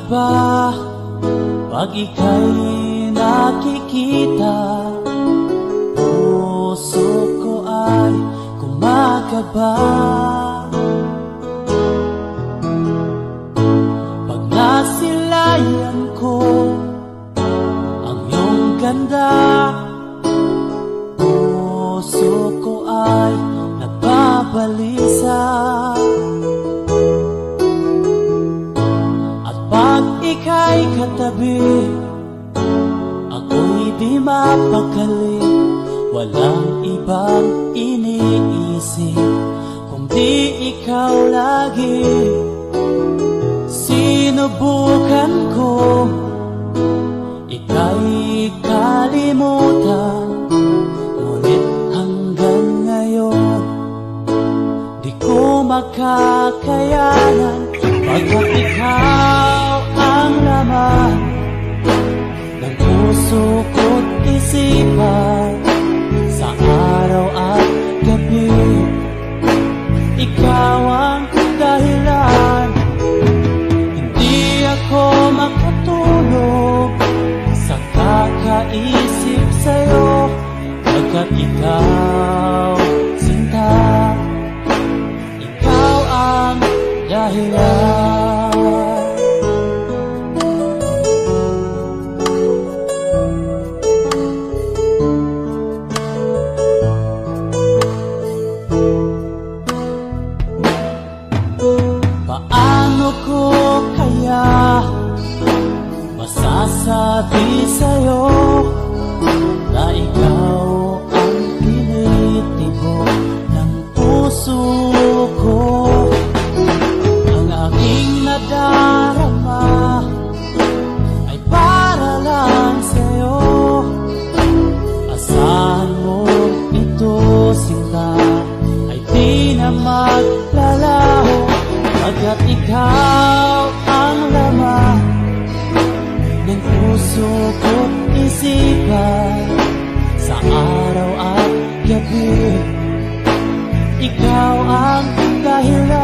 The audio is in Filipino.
ba pag ika'y nakikita? Puso ko ay kumakaba pag nasilayan ko ang iyong ganda. Puso ko ay nagbabalisa at pag ika'y katabi, ako'y di mapakali. Walang ibang iniisip kundi ikaw lagi. Sinubukan ko ika'y kalimutan, ngunit hanggang ngayon di ko makakayanan. Pagkat ikaw ang laman ng puso ko't isipan, sa araw at gabi ikaw ang dahilan. Hindi ako makatulog sa kakaisip sa'yo, pagkat ikaw, sinta, ikaw ang dahilan. Paano ko kaya masasabi sa'yo na ikaw ang tinitibok ng puso ko? Ang aking nadarama ay para lang sa'yo. Asahan mo ito, sinta, ay di na maglalaho, pagkat ikaw ang laman ng puso ko't isipan, sa araw at gabi ikaw ang dahilan.